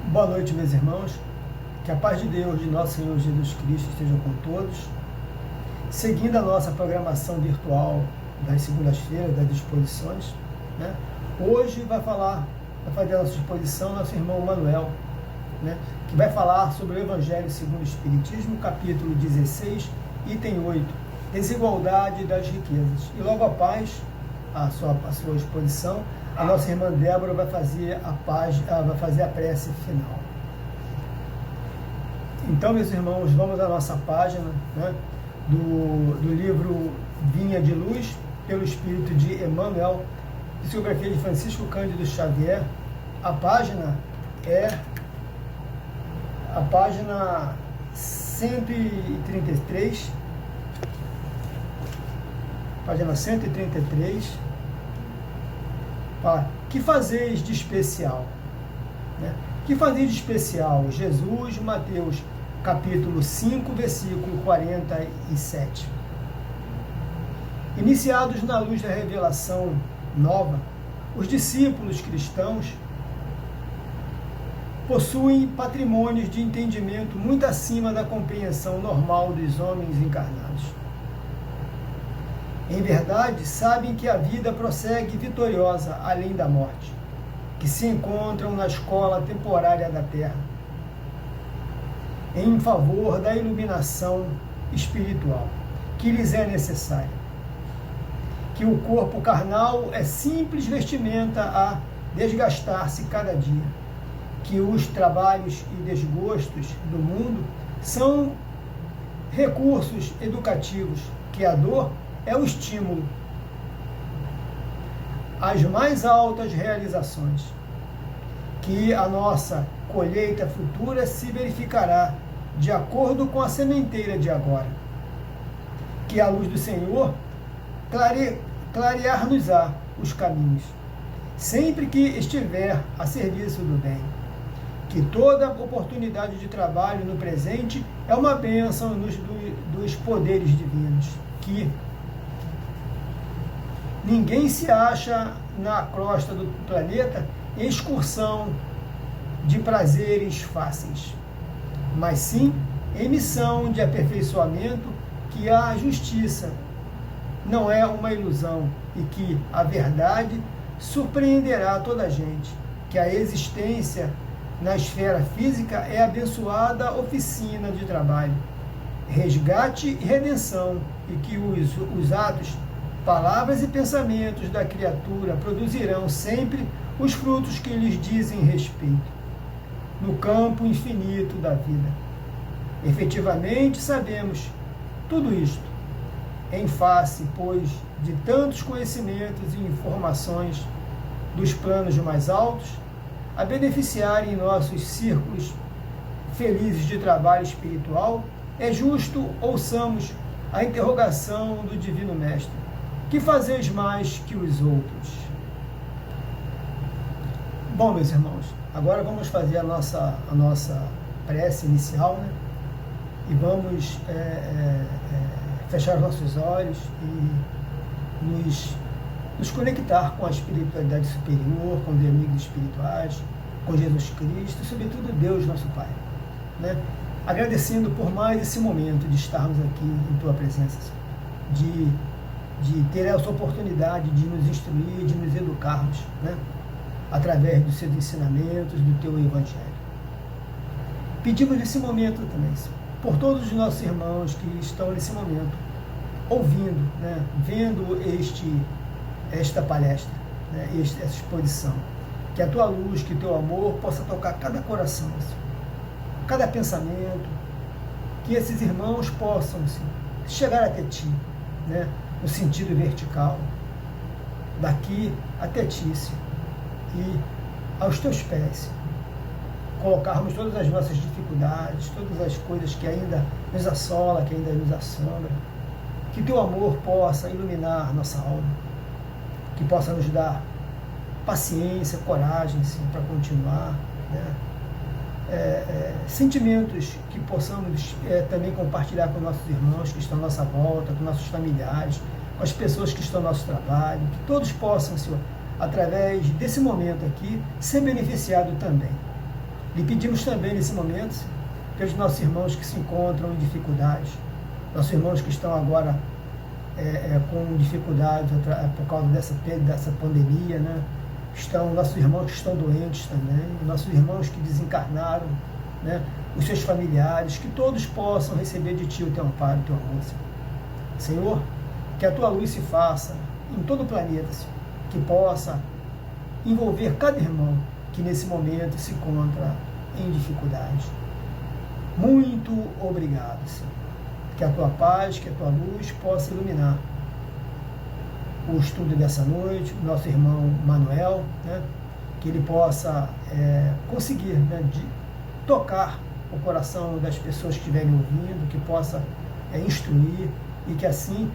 Boa noite, meus irmãos. Que a paz de Deus, de nosso Senhor Jesus Cristo, esteja com todos. Seguindo a nossa programação virtual das segundas-feiras, das exposições, né? Hoje vai fazer a nossa exposição nosso irmão Manuel, né? Que vai falar sobre o Evangelho segundo o Espiritismo, capítulo 16, item 8, desigualdade das riquezas. E logo após a sua exposição, a nossa irmã Débora vai fazer a prece final. Então, meus irmãos, vamos à nossa página, né, do livro Vinha de Luz, pelo Espírito de Emmanuel, psicografia de Francisco Cândido Xavier. A página é a página 133, página 133, que fazeis de especial? Né? Que fazeis de especial? Jesus, Mateus, capítulo 5, versículo 47. Iniciados na luz da revelação nova, os discípulos cristãos possuem patrimônios de entendimento muito acima da compreensão normal dos homens encarnados. Em verdade, sabem que a vida prossegue vitoriosa além da morte, que se encontram na escola temporária da Terra, em favor da iluminação espiritual que lhes é necessária. Que o corpo carnal é simples vestimenta a desgastar-se cada dia. Que os trabalhos e desgostos do mundo são recursos educativos. Que a dor é o estímulo às mais altas realizações. Que a nossa colheita futura se verificará de acordo com a sementeira de agora. Que a luz do Senhor clarear-nos-á os caminhos, sempre que estiver a serviço do bem. Que toda oportunidade de trabalho no presente é uma bênção dos poderes divinos. Que ninguém se acha na crosta do planeta em excursão de prazeres fáceis, mas sim em missão de aperfeiçoamento, que a justiça não é uma ilusão e que a verdade surpreenderá toda a gente, que a existência na esfera física é abençoada oficina de trabalho, resgate e redenção, e que os atos, palavras e pensamentos da criatura produzirão sempre os frutos que lhes dizem respeito, no campo infinito da vida. Efetivamente sabemos tudo isto, em face, pois, de tantos conhecimentos e informações dos planos mais altos, a beneficiarem nossos círculos felizes de trabalho espiritual, é justo ouçamos a interrogação do Divino Mestre: que fazeis mais que os outros? Bom, meus irmãos, agora vamos fazer a nossa prece inicial, né? E vamos fechar os nossos olhos e nos conectar com a espiritualidade superior, com os amigos espirituais, com Jesus Cristo e, sobretudo, Deus, nosso Pai, né? Agradecendo por mais esse momento de estarmos aqui em Tua presença, de ter essa oportunidade de nos instruir, de nos educarmos, né? Através dos seus ensinamentos, do Teu Evangelho. Pedimos nesse momento também, Senhor, por todos os nossos irmãos que estão nesse momento ouvindo, né, vendo esta palestra, né, essa exposição, que a Tua luz, que o Teu amor possa tocar cada coração, Senhor, cada pensamento, que esses irmãos possam, Senhor, chegar até Ti, né, no sentido vertical, daqui até Ti, Senhor, e aos Teus pés, Senhor, colocarmos todas as nossas dificuldades, todas as coisas que ainda nos assolam, que ainda nos assombram, que Teu amor possa iluminar nossa alma, que possa nos dar paciência, coragem, Senhor, para continuar, né? Sentimentos que possamos também compartilhar com nossos irmãos que estão à nossa volta, com nossos familiares, com as pessoas que estão no nosso trabalho, que todos possam, Senhor, através desse momento aqui, ser beneficiado também. Lhe pedimos também nesse momento pelos nossos irmãos que se encontram em dificuldades, nossos irmãos que estão agora com dificuldade por causa dessa pandemia, né? Nossos irmãos que estão doentes também, nossos irmãos que desencarnaram, né? Os seus familiares, que todos possam receber de Ti o Teu amparo, o Teu amor, Senhor, que a Tua luz se faça em todo o planeta, Senhor, que possa envolver cada irmão que nesse momento se encontra em dificuldade. Muito obrigado, Senhor. Que a Tua paz, que a Tua luz possa iluminar o estudo dessa noite, o nosso irmão Manuel, né? Que ele possa conseguir, né, de tocar o coração das pessoas que estiverem ouvindo, que possa instruir e que assim,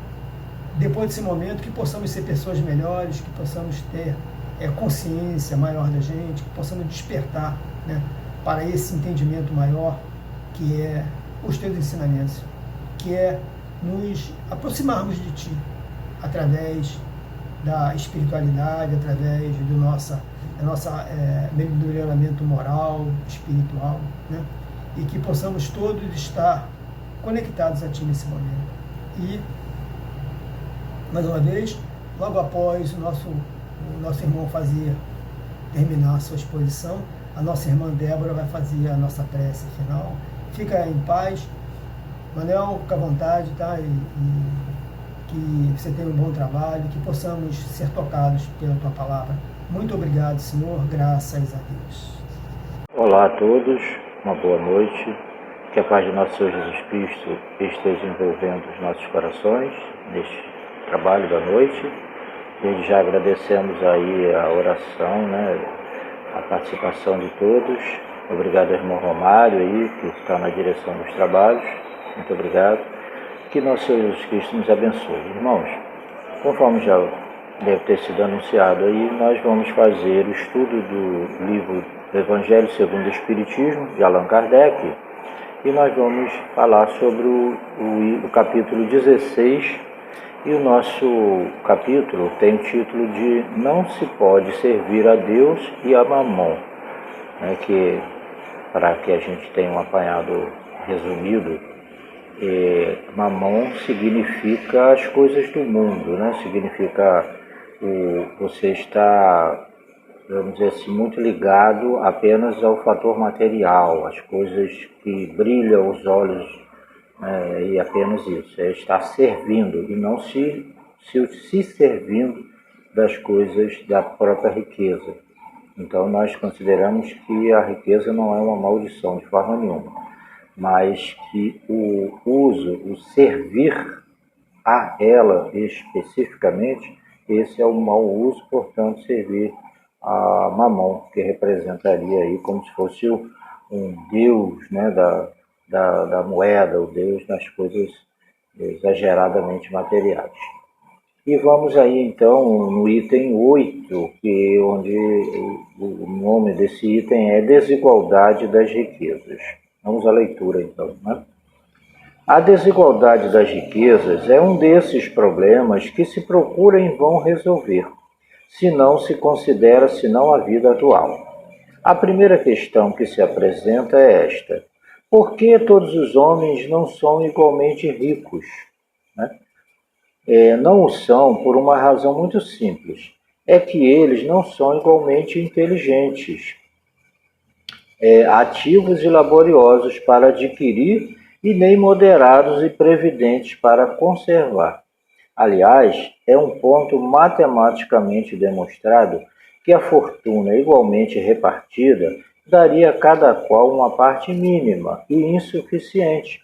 depois desse momento, que possamos ser pessoas melhores, que possamos ter consciência maior da gente, que possamos despertar, né, para esse entendimento maior que é os Teus ensinamentos, que é nos aproximarmos de Ti através da espiritualidade, através do nosso melhoramento moral, espiritual, né? E que possamos todos estar conectados a Ti nesse momento. E, mais uma vez, logo após o nosso irmão terminar a sua exposição, a nossa irmã Débora vai fazer a nossa prece final. Fica em paz. Manel, fica à vontade, tá? E que você tenha um bom trabalho, que possamos ser tocados pela Tua palavra. Muito obrigado, Senhor, graças a Deus. Olá a todos, uma boa noite, que a paz de nosso Senhor Jesus Cristo esteja envolvendo os nossos corações neste trabalho da noite. Desde já agradecemos aí a oração, né, a participação de todos. Obrigado ao irmão Romário aí, que está na direção dos trabalhos. Muito obrigado. Que nosso Senhor Jesus Cristo nos abençoe. Irmãos, conforme já deve ter sido anunciado aí, nós vamos fazer o estudo do livro do Evangelho segundo o Espiritismo, de Allan Kardec, e nós vamos falar sobre o capítulo 16, e o nosso capítulo tem o título de Não se pode servir a Deus e a Mamon, né, que, para que a gente tenha um apanhado resumido, Mamon significa as coisas do mundo, né? Significa você está, vamos dizer assim, muito ligado apenas ao fator material, as coisas que brilham os olhos, e apenas isso, é estar servindo e não se servindo das coisas da própria riqueza. Então nós consideramos que a riqueza não é uma maldição de forma nenhuma, mas que o uso, o servir a ela especificamente, esse é o mau uso, portanto, servir a Mamon, que representaria aí como se fosse um deus, né, da moeda, o deus das coisas exageradamente materiais. E vamos aí então no item 8, onde o nome desse item é Desigualdade das Riquezas. Vamos à leitura, então, né? A desigualdade das riquezas é um desses problemas que se procura em vão resolver, se não se considera senão a vida atual. A primeira questão que se apresenta é esta: por que todos os homens não são igualmente ricos? Né? Não o são por uma razão muito simples, é que eles não são igualmente inteligentes, ativos e laboriosos para adquirir e nem moderados e previdentes para conservar. Aliás, é um ponto matematicamente demonstrado que a fortuna igualmente repartida daria a cada qual uma parte mínima e insuficiente,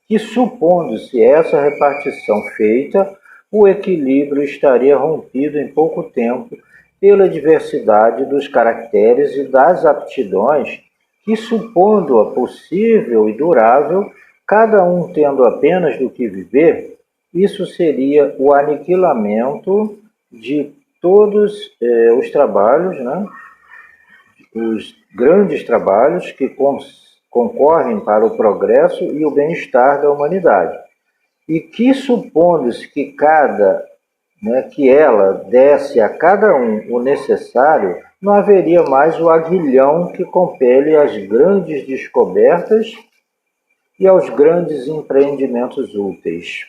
que, supondo-se essa repartição feita, o equilíbrio estaria rompido em pouco tempo pela diversidade dos caracteres e das aptidões que, supondo-a possível e durável, cada um tendo apenas do que viver, isso seria o aniquilamento de todos os trabalhos, né? Os grandes trabalhos que concorrem para o progresso e o bem-estar da humanidade. E que, supondo-se que que ela desse a cada um o necessário não haveria mais o aguilhão que compele às grandes descobertas e aos grandes empreendimentos úteis.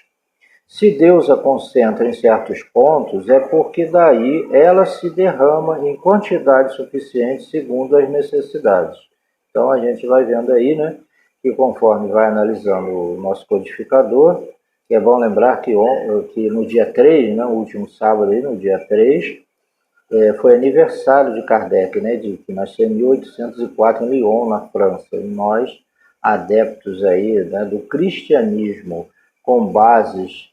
Se Deus a concentra em certos pontos, é porque daí ela se derrama em quantidade suficiente segundo as necessidades. Então a gente vai vendo aí, né, que conforme vai analisando o nosso codificador, que é bom lembrar que no dia 3, né, o último sábado, aí, no dia 3, foi aniversário de Kardec, né, que nasceu em 1804 em Lyon, na França. E nós, adeptos aí, né, do cristianismo com bases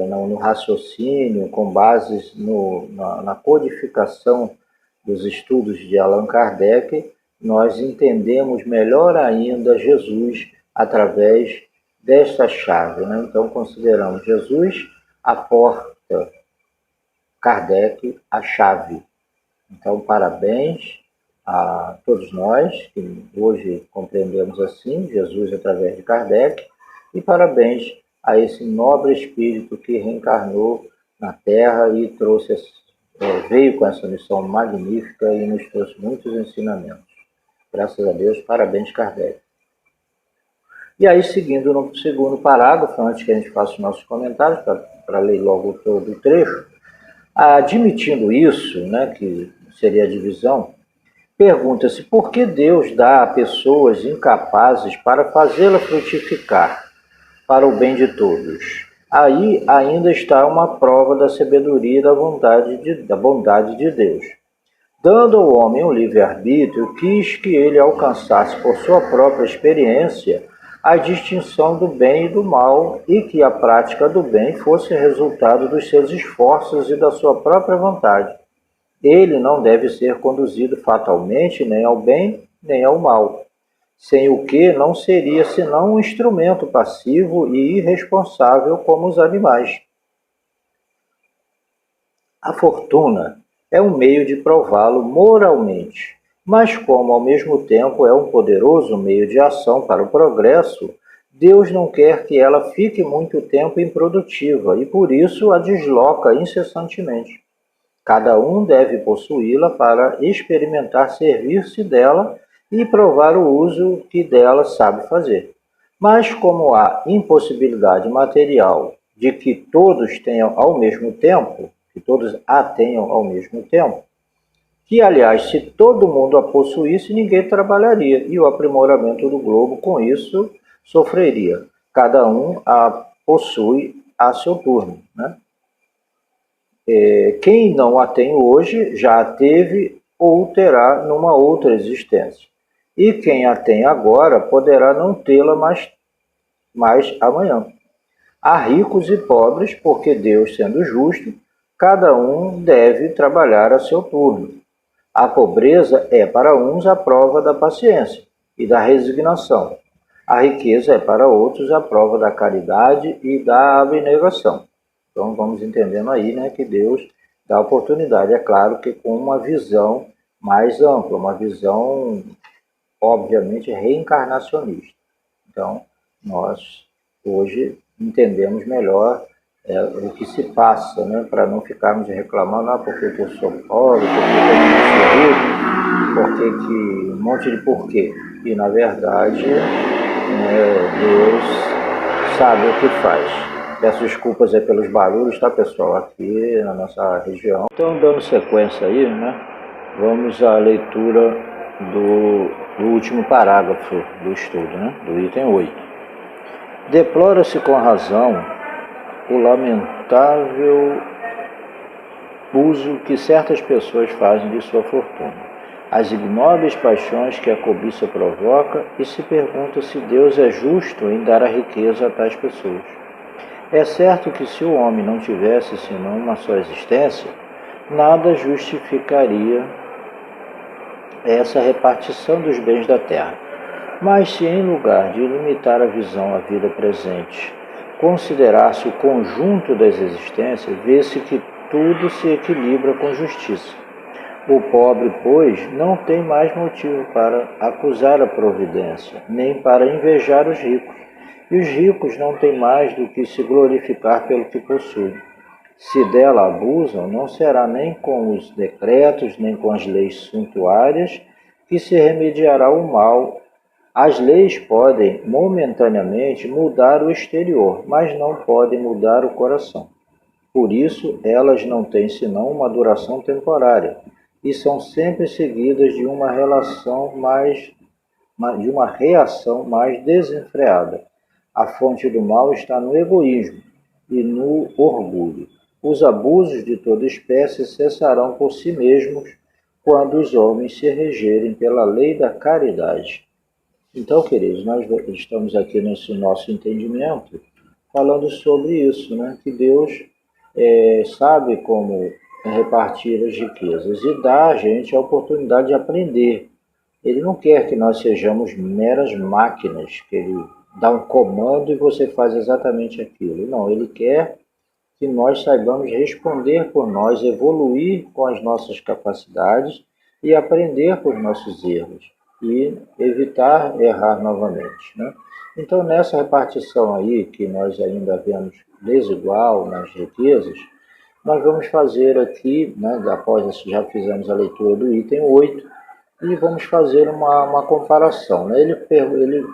no raciocínio, com bases na codificação dos estudos de Allan Kardec, nós entendemos melhor ainda Jesus através desta chave, né? Então, consideramos Jesus a porta, Kardec a chave. Então, parabéns a todos nós que hoje compreendemos assim, Jesus através de Kardec, e parabéns a esse nobre espírito que reencarnou na Terra e veio com essa missão magnífica e nos trouxe muitos ensinamentos. Graças a Deus, parabéns, Kardec. E aí, seguindo no segundo parágrafo, antes que a gente faça os nossos comentários, para ler logo todo o trecho, admitindo isso, né, que seria a divisão, pergunta-se por que Deus dá a pessoas incapazes para fazê-la frutificar para o bem de todos. Aí ainda está uma prova da sabedoria e da bondade de Deus. Dando ao homem um livre-arbítrio, quis que ele alcançasse por sua própria experiência a distinção do bem e do mal, e que a prática do bem fosse resultado dos seus esforços e da sua própria vontade. Ele não deve ser conduzido fatalmente nem ao bem nem ao mal, sem o que não seria senão um instrumento passivo e irresponsável como os animais. A fortuna é um meio de prová-lo moralmente, mas como ao mesmo tempo é um poderoso meio de ação para o progresso, Deus não quer que ela fique muito tempo improdutiva e por isso a desloca incessantemente. Cada um deve possuí-la para experimentar servir-se dela e provar o uso que dela sabe fazer. Mas como há impossibilidade material de que todos tenham ao mesmo tempo, que todos a tenham ao mesmo tempo, que, aliás, se todo mundo a possuísse, ninguém trabalharia, e o aprimoramento do globo, com isso, sofreria. Cada um a possui a seu turno, né? Quem não a tem hoje, já a teve ou terá numa outra existência. E quem a tem agora, poderá não tê-la mais amanhã. Há ricos e pobres, porque Deus, sendo justo, cada um deve trabalhar a seu turno. A pobreza é para uns a prova da paciência e da resignação. A riqueza é para outros a prova da caridade e da abnegação. Então vamos entendendo aí, né, que Deus dá oportunidade, é claro que com uma visão mais ampla, uma visão obviamente reencarnacionista. Então nós hoje entendemos melhor o que se passa, né, para não ficarmos reclamando, porque eu sou pobre, porque eu não sou rico, porque que um monte de porquê. E na verdade Deus sabe o que faz. Peço desculpas aí pelos barulhos, tá, pessoal, aqui na nossa região. Então, dando sequência aí, né, vamos à leitura do último parágrafo do estudo, né, do item 8. Deplora-se com razão o lamentável uso que certas pessoas fazem de sua fortuna, as ignóbeis paixões que a cobiça provoca, e se pergunta se Deus é justo em dar a riqueza a tais pessoas. É certo que se o homem não tivesse senão uma só existência, nada justificaria essa repartição dos bens da terra. Mas se em lugar de limitar a visão à vida presente, considerar-se o conjunto das existências, vê-se que tudo se equilibra com justiça. O pobre, pois, não tem mais motivo para acusar a providência, nem para invejar os ricos. E os ricos não têm mais do que se glorificar pelo que possuem. Se dela abusam, não será nem com os decretos, nem com as leis suntuárias que se remediará o mal. As leis podem, momentaneamente, mudar o exterior, mas não podem mudar o coração. Por isso, elas não têm senão uma duração temporária e são sempre seguidas de uma reação mais desenfreada. A fonte do mal está no egoísmo e no orgulho. Os abusos de toda espécie cessarão por si mesmos quando os homens se regerem pela lei da caridade. Então, queridos, nós estamos aqui nesse nosso entendimento falando sobre isso, né? Que Deus sabe como repartir as riquezas e dá a gente a oportunidade de aprender. Ele não quer que nós sejamos meras máquinas, que ele dá um comando e você faz exatamente aquilo. Não, ele quer que nós saibamos responder por nós, evoluir com as nossas capacidades e aprender com os nossos erros e evitar errar novamente, né? Então, nessa repartição aí, que nós ainda vemos desigual nas riquezas, nós vamos fazer aqui, né, após já fizemos a leitura do item 8, e vamos fazer uma comparação, né?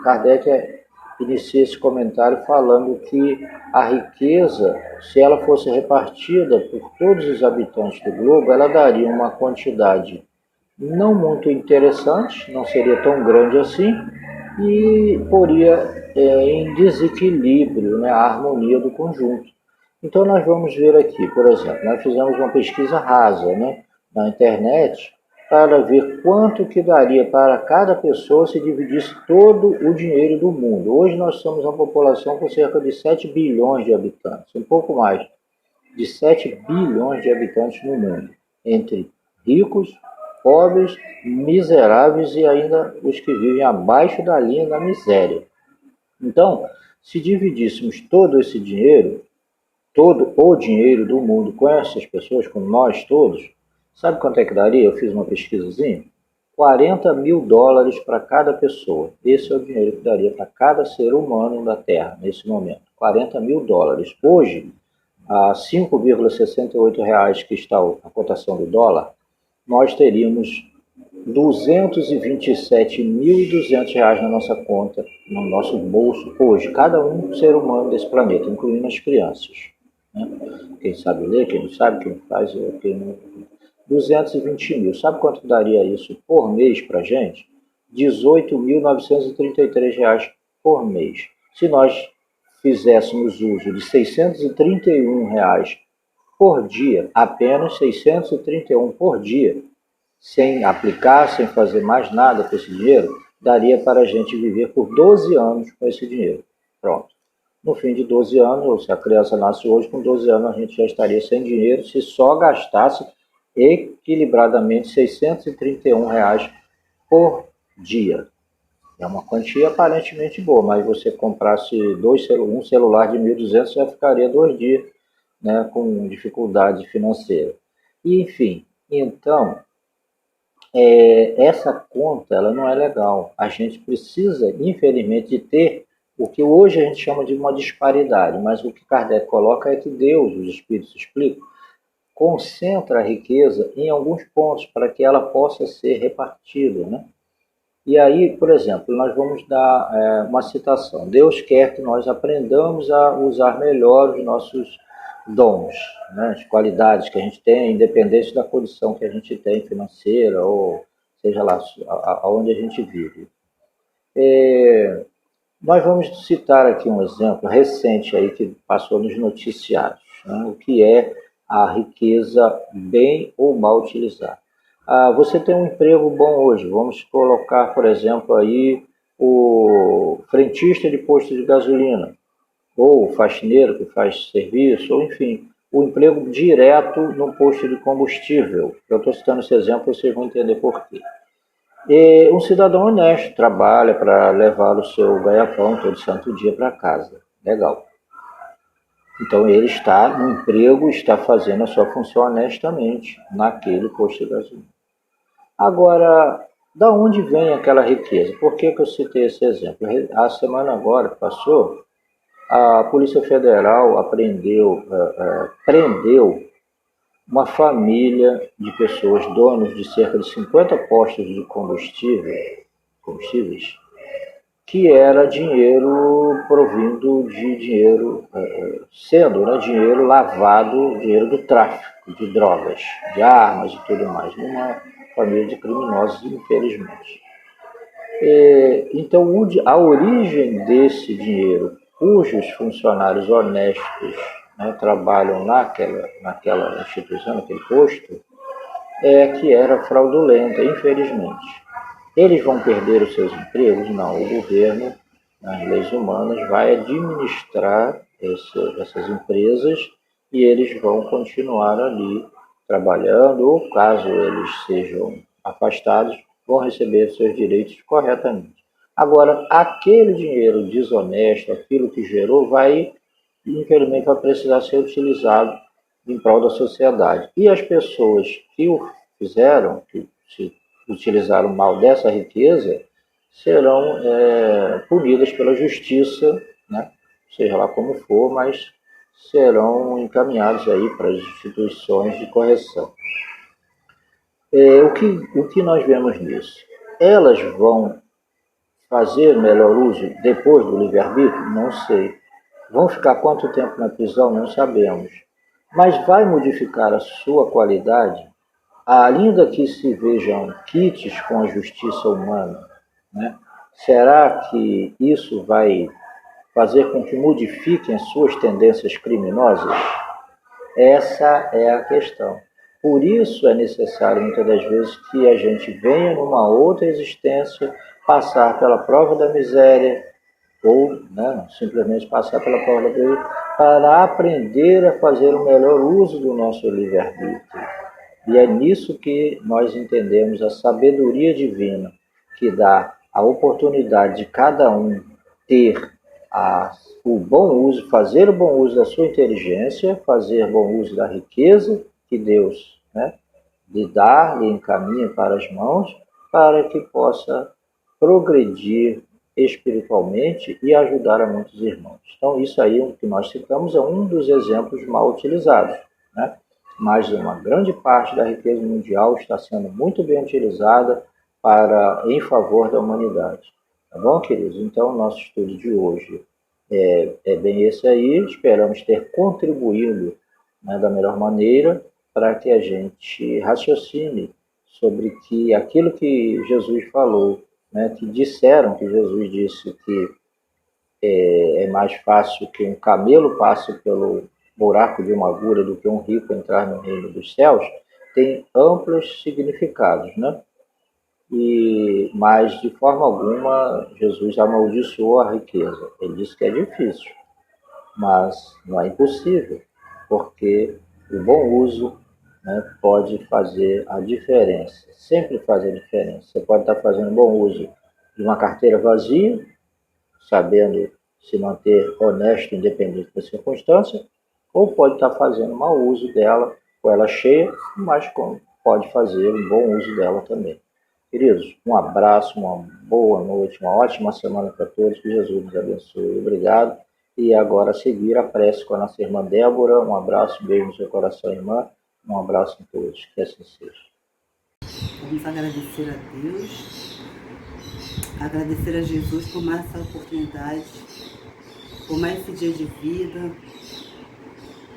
Kardec inicia esse comentário falando que a riqueza, se ela fosse repartida por todos os habitantes do globo, ela daria uma quantidade não muito interessante, não seria tão grande assim, e poria em desequilíbrio, né, a harmonia do conjunto. Então nós vamos ver aqui, por exemplo, nós fizemos uma pesquisa rasa, né, na internet, para ver quanto que daria para cada pessoa se dividisse todo o dinheiro do mundo. Hoje nós somos uma população com cerca de 7 bilhões de habitantes, um pouco mais de 7 bilhões de habitantes no mundo, entre ricos, pobres, miseráveis e ainda os que vivem abaixo da linha da miséria. Então, se dividíssemos todo esse dinheiro, todo o dinheiro do mundo com essas pessoas, com nós todos, sabe quanto é que daria? Eu fiz uma pesquisazinha. 40 mil dólares para cada pessoa. Esse é o dinheiro que daria para cada ser humano da Terra, nesse momento. 40 mil dólares. Hoje, a 5,68 reais que está a cotação do dólar, nós teríamos 227.200 reais na nossa conta, no nosso bolso, hoje. Cada um ser humano desse planeta, incluindo as crianças, né? Quem sabe ler, quem não sabe, quem faz, quem não... 220 mil. Sabe quanto daria isso por mês para a gente? 18.933 reais por mês. Se nós fizéssemos uso de 631 reais por dia, apenas 631 por dia, sem aplicar, sem fazer mais nada com esse dinheiro, daria para a gente viver por 12 anos com esse dinheiro. Pronto. No fim de 12 anos, ou se a criança nasce hoje, com 12 anos a gente já estaria sem dinheiro se só gastasse equilibradamente 631 reais por dia. É uma quantia aparentemente boa, mas você comprasse um celular de 1.200, já ficaria 2 dias, né, com dificuldade financeira. E, enfim, então, essa conta ela não é legal. A gente precisa, infelizmente, de ter o que hoje a gente chama de uma disparidade, mas o que Kardec coloca é que Deus, os Espíritos explicam, concentra a riqueza em alguns pontos para que ela possa ser repartida, né? E aí, por exemplo, nós vamos dar uma citação. Deus quer que nós aprendamos a usar melhor os nossos dons, né? As qualidades que a gente tem, independente da condição que a gente tem financeira ou seja lá aonde a gente vive. Nós vamos citar aqui um exemplo recente aí que passou nos noticiários, né? O que é a riqueza bem ou mal utilizada. Você tem um emprego bom hoje, vamos colocar, por exemplo, aí o frentista de posto de gasolina, ou o faxineiro que faz serviço, ou enfim, o emprego direto no posto de combustível. Eu estou citando esse exemplo, vocês vão entender por quê. E um cidadão honesto trabalha para levar o seu ganha-pão todo santo dia para casa. Legal. Então ele está no emprego, está fazendo a sua função honestamente naquele posto de gasolina. Agora, da onde vem aquela riqueza? Por que eu citei esse exemplo? A semana agora que passou, A Polícia Federal prendeu uma família de pessoas, donos de cerca de 50 postos de combustíveis, que era dinheiro provindo de dinheiro, dinheiro lavado, dinheiro do tráfico de drogas, de armas e tudo mais, numa família de criminosos, infelizmente. Então, a origem desse dinheiro, cujos funcionários honestos, né, trabalham naquela instituição, naquele posto, que era fraudulenta, infelizmente. Eles vão perder os seus empregos? Não, o governo, nas leis humanas, vai administrar essas empresas e eles vão continuar ali trabalhando, ou caso eles sejam afastados, vão receber seus direitos corretamente. Agora, aquele dinheiro desonesto, aquilo que gerou, infelizmente, vai precisar ser utilizado em prol da sociedade. E as pessoas que o fizeram, que se utilizaram mal dessa riqueza, serão punidas pela justiça, né? Seja lá como for, mas serão encaminhados aí para as instituições de correção. O que nós vemos nisso? Elas vão fazer melhor uso depois do livre-arbítrio? Não sei. Vão ficar quanto tempo na prisão? Não sabemos. Mas vai modificar a sua qualidade? Ainda que se vejam kits com a justiça humana, né? Será que isso vai fazer com que modifiquem as suas tendências criminosas? Essa é a questão. Por isso é necessário, muitas das vezes, que a gente venha numa outra existência, passar pela prova da miséria, ou simplesmente passar pela prova da miséria, para aprender a fazer o melhor uso do nosso livre-arbítrio. E é nisso que nós entendemos a sabedoria divina, que dá a oportunidade de cada um ter o bom uso, fazer o bom uso da sua inteligência, fazer bom uso da riqueza que Deus lhe dá, lhe encaminha para as mãos, para que possa progredir espiritualmente e ajudar a muitos irmãos. Então, isso aí, o que nós citamos, é um dos exemplos mal utilizados, né? Mas uma grande parte da riqueza mundial está sendo muito bem utilizada em favor da humanidade. Tá bom, queridos? Então, o nosso estudo de hoje é bem esse aí. Esperamos ter contribuído da melhor maneira para que a gente raciocine sobre que aquilo que Jesus falou, que disseram que Jesus disse que é mais fácil que um camelo passe pelo buraco de uma agulha do que um rico entrar no reino dos céus, tem amplos significados, né? Mas, de forma alguma, Jesus amaldiçoou a riqueza. Ele disse que é difícil, mas não é impossível, porque o bom uso pode fazer a diferença, sempre faz a diferença. Você pode estar fazendo bom uso de uma carteira vazia, sabendo se manter honesto, independente da circunstância, ou pode estar fazendo mau uso dela, com ela cheia, mas pode fazer um bom uso dela também. Queridos, um abraço, uma boa noite, uma ótima semana para todos, que Jesus nos abençoe. Obrigado. E agora, a seguir, a prece com a nossa irmã Débora. Um abraço, um beijo no seu coração, irmã. Um abraço a todos, que assim seja. Vamos agradecer a Deus, agradecer a Jesus por mais essa oportunidade, por mais esse dia de vida,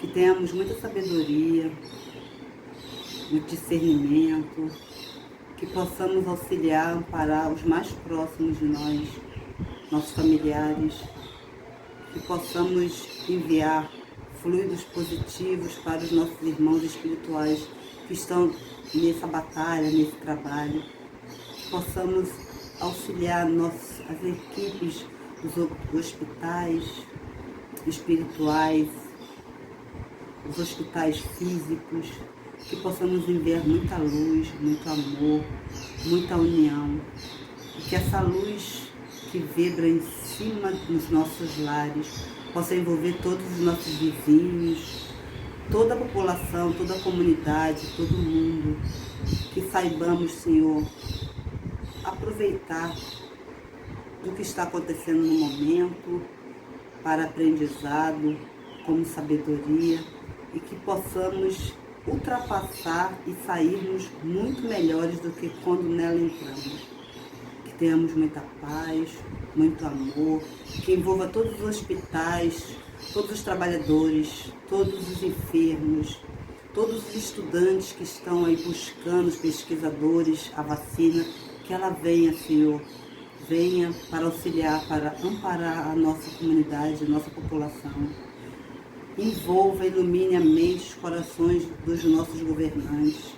que tenhamos muita sabedoria, muito discernimento, que possamos auxiliar, amparar os mais próximos de nós, nossos familiares, que possamos enviar fluidos positivos para os nossos irmãos espirituais que estão nessa batalha, nesse trabalho, que possamos auxiliar as equipes dos hospitais espirituais, os hospitais físicos, que possamos enviar muita luz, muito amor, muita união, e que essa luz que vibra em cima dos nossos lares possa envolver todos os nossos vizinhos, toda a população, toda a comunidade, todo mundo, que saibamos, Senhor, aproveitar do que está acontecendo no momento, para aprendizado, como sabedoria, e que possamos ultrapassar e sairmos muito melhores do que quando nela entramos. Que tenhamos muita paz, muito amor, que envolva todos os hospitais, todos os trabalhadores, todos os enfermos, todos os estudantes que estão aí buscando, os pesquisadores, a vacina, que ela venha, Senhor, venha para auxiliar, para amparar a nossa comunidade, a nossa população. Envolva, ilumine a mente, os corações dos nossos governantes,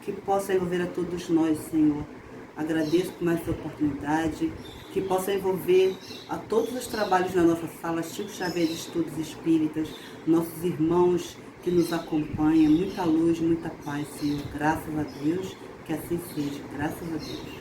que possa envolver a todos nós, Senhor. Agradeço por mais essa oportunidade, que possa envolver a todos os trabalhos na nossa sala, Chico Xavier de Estudos Espíritas, nossos irmãos que nos acompanham, muita luz, muita paz, Senhor. Graças a Deus, que assim seja. Graças a Deus.